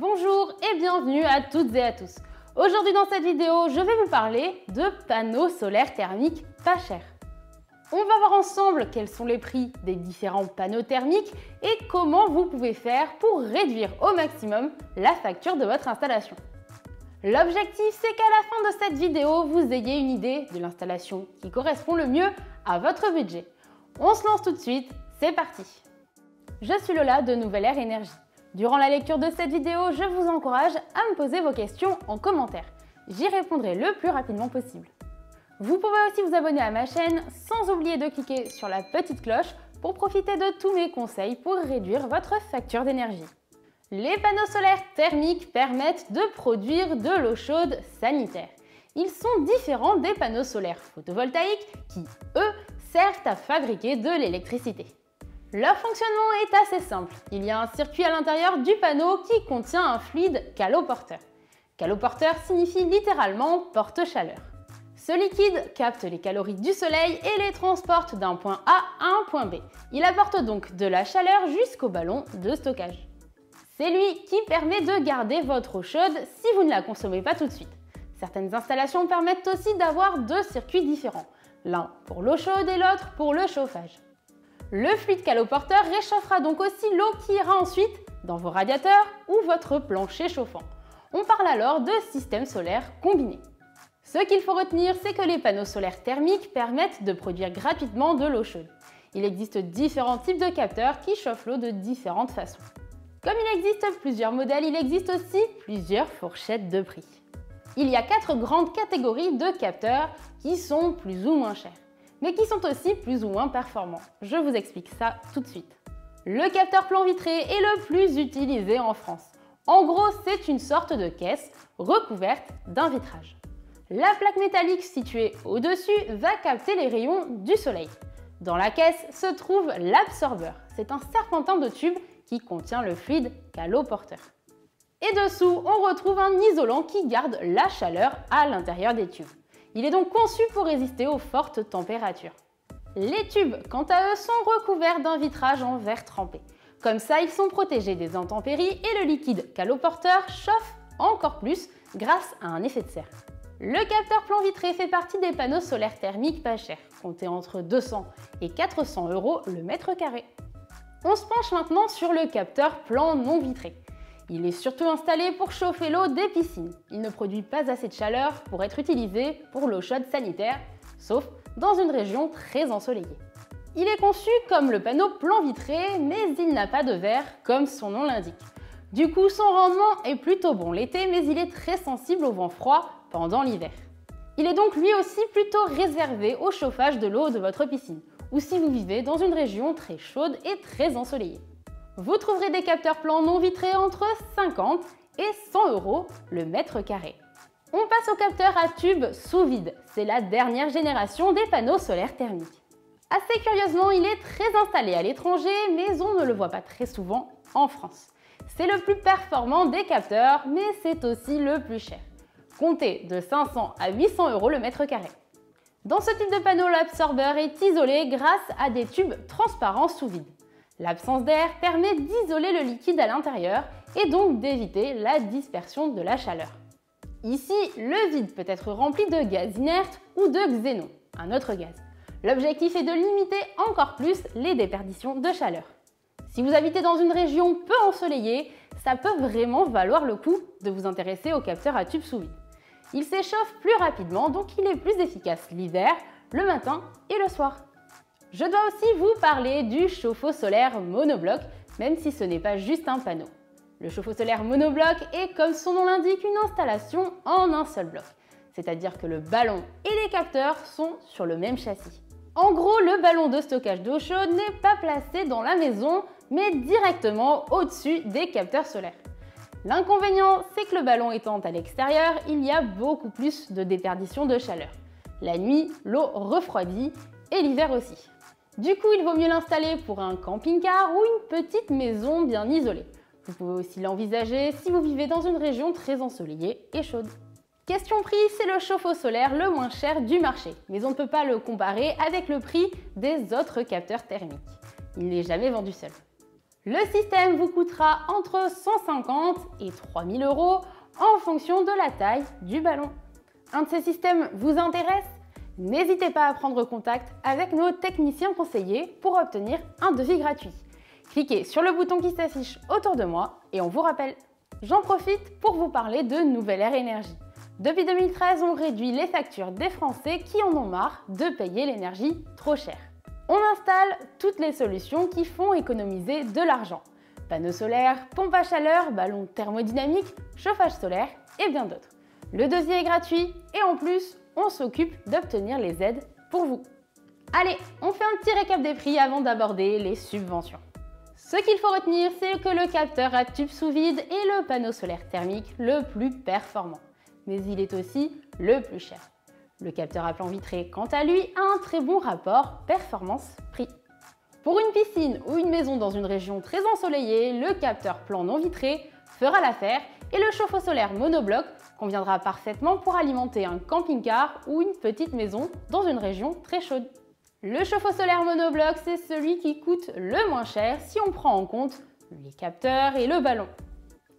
Bonjour et bienvenue à toutes et à tous. Aujourd'hui dans cette vidéo, je vais vous parler de panneaux solaires thermiques pas chers. On va voir ensemble quels sont les prix des différents panneaux thermiques et comment vous pouvez faire pour réduire au maximum la facture de votre installation. L'objectif, c'est qu'à la fin de cette vidéo, vous ayez une idée de l'installation qui correspond le mieux à votre budget. On se lance tout de suite, c'est parti! Je suis Lola de Nouvelle Ère Énergie. Durant la lecture de cette vidéo, je vous encourage à me poser vos questions en commentaire. J'y répondrai le plus rapidement possible. Vous pouvez aussi vous abonner à ma chaîne sans oublier de cliquer sur la petite cloche pour profiter de tous mes conseils pour réduire votre facture d'énergie. Les panneaux solaires thermiques permettent de produire de l'eau chaude sanitaire. Ils sont différents des panneaux solaires photovoltaïques qui, eux, servent à fabriquer de l'électricité. Leur fonctionnement est assez simple. Il y a un circuit à l'intérieur du panneau qui contient un fluide caloporteur. Caloporteur signifie littéralement porte-chaleur. Ce liquide capte les calories du soleil et les transporte d'un point A à un point B. Il apporte donc de la chaleur jusqu'au ballon de stockage. C'est lui qui permet de garder votre eau chaude si vous ne la consommez pas tout de suite. Certaines installations permettent aussi d'avoir deux circuits différents, l'un pour l'eau chaude et l'autre pour le chauffage. Le fluide caloporteur réchauffera donc aussi l'eau qui ira ensuite dans vos radiateurs ou votre plancher chauffant. On parle alors de système solaire combiné. Ce qu'il faut retenir, c'est que les panneaux solaires thermiques permettent de produire gratuitement de l'eau chaude. Il existe différents types de capteurs qui chauffent l'eau de différentes façons. Comme il existe plusieurs modèles, il existe aussi plusieurs fourchettes de prix. Il y a 4 grandes catégories de capteurs qui sont plus ou moins chers, mais qui sont aussi plus ou moins performants. Je vous explique ça tout de suite. Le capteur plan vitré est le plus utilisé en France. En gros, c'est une sorte de caisse recouverte d'un vitrage. La plaque métallique située au-dessus va capter les rayons du soleil. Dans la caisse se trouve l'absorbeur. C'est un serpentin de tube qui contient le fluide caloporteur. Et dessous, on retrouve un isolant qui garde la chaleur à l'intérieur des tubes. Il est donc conçu pour résister aux fortes températures. Les tubes, quant à eux, sont recouverts d'un vitrage en verre trempé. Comme ça, ils sont protégés des intempéries et le liquide caloporteur chauffe encore plus grâce à un effet de serre. Le capteur plan vitré fait partie des panneaux solaires thermiques pas chers, comptés entre 200 et 400 € le mètre carré. On se penche maintenant sur le capteur plan non vitré. Il est surtout installé pour chauffer l'eau des piscines. Il ne produit pas assez de chaleur pour être utilisé pour l'eau chaude sanitaire, sauf dans une région très ensoleillée. Il est conçu comme le panneau plan vitré, mais il n'a pas de verre comme son nom l'indique. Du coup, son rendement est plutôt bon l'été, mais il est très sensible au vent froid pendant l'hiver. Il est donc lui aussi plutôt réservé au chauffage de l'eau de votre piscine, ou si vous vivez dans une région très chaude et très ensoleillée. Vous trouverez des capteurs plans non vitrés entre 50 et 100 € le mètre carré. On passe au capteur à tube sous vide. C'est la dernière génération des panneaux solaires thermiques. Assez curieusement, il est très installé à l'étranger, mais on ne le voit pas très souvent en France. C'est le plus performant des capteurs, mais c'est aussi le plus cher. Comptez de 500 à 800 € le mètre carré. Dans ce type de panneau, l'absorbeur est isolé grâce à des tubes transparents sous vide. L'absence d'air permet d'isoler le liquide à l'intérieur et donc d'éviter la dispersion de la chaleur. Ici, le vide peut être rempli de gaz inerte ou de xénon, un autre gaz. L'objectif est de limiter encore plus les déperditions de chaleur. Si vous habitez dans une région peu ensoleillée, ça peut vraiment valoir le coup de vous intéresser au capteur à tube sous vide. Il s'échauffe plus rapidement, donc il est plus efficace l'hiver, le matin et le soir. Je dois aussi vous parler du chauffe-eau solaire monobloc, même si ce n'est pas juste un panneau. Le chauffe-eau solaire monobloc est, comme son nom l'indique, une installation en un seul bloc. C'est-à-dire que le ballon et les capteurs sont sur le même châssis. En gros, le ballon de stockage d'eau chaude n'est pas placé dans la maison, mais directement au-dessus des capteurs solaires. L'inconvénient, c'est que le ballon étant à l'extérieur, il y a beaucoup plus de déperdition de chaleur. La nuit, l'eau refroidit et l'hiver aussi. Du coup, il vaut mieux l'installer pour un camping-car ou une petite maison bien isolée. Vous pouvez aussi l'envisager si vous vivez dans une région très ensoleillée et chaude. Question prix, c'est le chauffe-eau solaire le moins cher du marché, mais on ne peut pas le comparer avec le prix des autres capteurs thermiques. Il n'est jamais vendu seul. Le système vous coûtera entre 150 et 3000 € en fonction de la taille du ballon. Un de ces systèmes vous intéresse? N'hésitez pas à prendre contact avec nos techniciens conseillers pour obtenir un devis gratuit. Cliquez sur le bouton qui s'affiche autour de moi et on vous rappelle. J'en profite pour vous parler de Nouvelle Air Énergie. Depuis 2013, on réduit les factures des Français qui en ont marre de payer l'énergie trop cher. On installe toutes les solutions qui font économiser de l'argent. Panneaux solaires, pompes à chaleur, ballons thermodynamiques, chauffage solaire et bien d'autres. Le devis est gratuit et en plus, on s'occupe d'obtenir les aides pour vous. Allez, on fait un petit récap des prix avant d'aborder les subventions. Ce qu'il faut retenir, c'est que le capteur à tube sous vide est le panneau solaire thermique le plus performant. Mais il est aussi le plus cher. Le capteur à plan vitré, quant à lui, a un très bon rapport performance-prix. Pour une piscine ou une maison dans une région très ensoleillée, le capteur plan non vitré fera l'affaire et le chauffe-eau solaire monobloc conviendra parfaitement pour alimenter un camping-car ou une petite maison dans une région très chaude. Le chauffe-eau solaire monobloc, c'est celui qui coûte le moins cher si on prend en compte les capteurs et le ballon.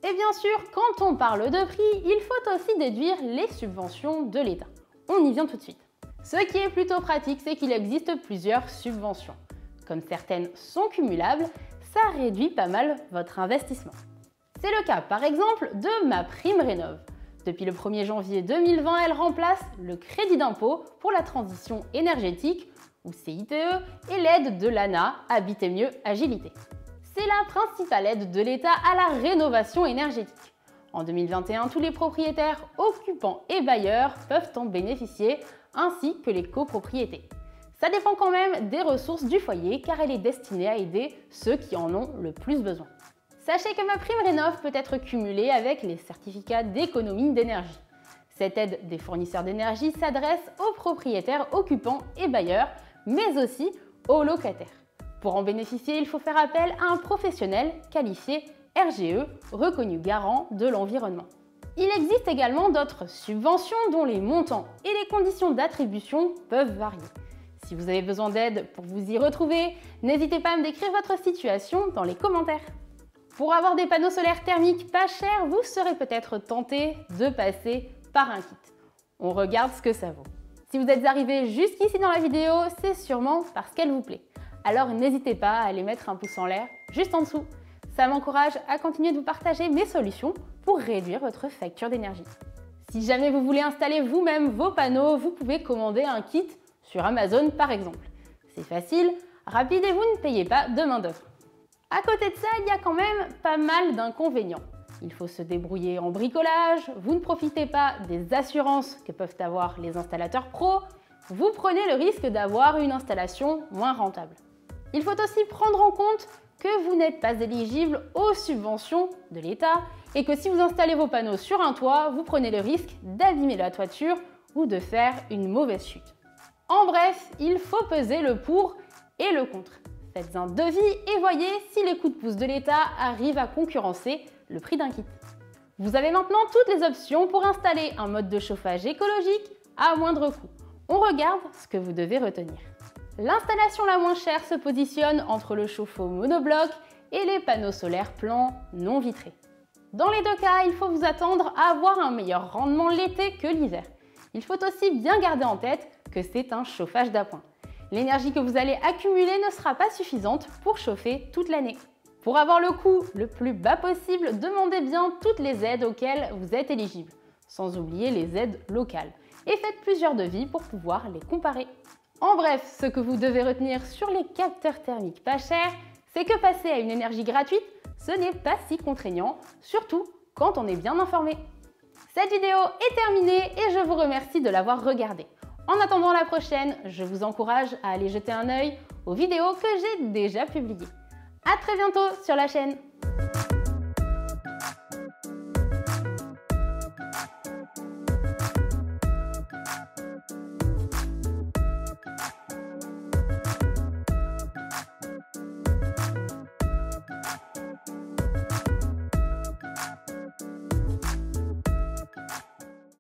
Et bien sûr, quand on parle de prix, il faut aussi déduire les subventions de l'État. On y vient tout de suite. Ce qui est plutôt pratique, c'est qu'il existe plusieurs subventions. Comme certaines sont cumulables, ça réduit pas mal votre investissement. C'est le cas par exemple de MaPrimeRénov'. Depuis le 1er janvier 2020, elle remplace le crédit d'impôt pour la transition énergétique, ou CITE, et l'aide de l'ANA, Habiter mieux, Agilité. C'est la principale aide de l'État à la rénovation énergétique. En 2021, tous les propriétaires, occupants et bailleurs peuvent en bénéficier, ainsi que les copropriétés. Ça dépend quand même des ressources du foyer car elle est destinée à aider ceux qui en ont le plus besoin. Sachez que MaPrimeRénov' peut être cumulée avec les certificats d'économie d'énergie. Cette aide des fournisseurs d'énergie s'adresse aux propriétaires occupants et bailleurs, mais aussi aux locataires. Pour en bénéficier, il faut faire appel à un professionnel qualifié RGE, reconnu garant de l'environnement. Il existe également d'autres subventions dont les montants et les conditions d'attribution peuvent varier. Si vous avez besoin d'aide pour vous y retrouver, n'hésitez pas à me décrire votre situation dans les commentaires. Pour avoir des panneaux solaires thermiques pas chers, vous serez peut-être tenté de passer par un kit. On regarde ce que ça vaut. Si vous êtes arrivé jusqu'ici dans la vidéo, c'est sûrement parce qu'elle vous plaît. Alors n'hésitez pas à aller mettre un pouce en l'air juste en dessous. Ça m'encourage à continuer de vous partager mes solutions pour réduire votre facture d'énergie. Si jamais vous voulez installer vous-même vos panneaux, vous pouvez commander un kit sur Amazon par exemple. C'est facile, rapide et vous ne payez pas de main-d'œuvre. À côté de ça, il y a quand même pas mal d'inconvénients. Il faut se débrouiller en bricolage, vous ne profitez pas des assurances que peuvent avoir les installateurs pros, vous prenez le risque d'avoir une installation moins rentable. Il faut aussi prendre en compte que vous n'êtes pas éligible aux subventions de l'État et que si vous installez vos panneaux sur un toit, vous prenez le risque d'abîmer la toiture ou de faire une mauvaise chute. En bref, il faut peser le pour et le contre. Faites un devis et voyez si les coups de pouce de l'État arrivent à concurrencer le prix d'un kit. Vous avez maintenant toutes les options pour installer un mode de chauffage écologique à moindre coût. On regarde ce que vous devez retenir. L'installation la moins chère se positionne entre le chauffe-eau monobloc et les panneaux solaires plans non vitrés. Dans les deux cas, il faut vous attendre à avoir un meilleur rendement l'été que l'hiver. Il faut aussi bien garder en tête que c'est un chauffage d'appoint. L'énergie que vous allez accumuler ne sera pas suffisante pour chauffer toute l'année. Pour avoir le coût le plus bas possible, demandez bien toutes les aides auxquelles vous êtes éligible, sans oublier les aides locales, et faites plusieurs devis pour pouvoir les comparer. En bref, ce que vous devez retenir sur les capteurs thermiques pas chers, c'est que passer à une énergie gratuite, ce n'est pas si contraignant, surtout quand on est bien informé. Cette vidéo est terminée et je vous remercie de l'avoir regardée. En attendant la prochaine, je vous encourage à aller jeter un œil aux vidéos que j'ai déjà publiées. À très bientôt sur la chaîne.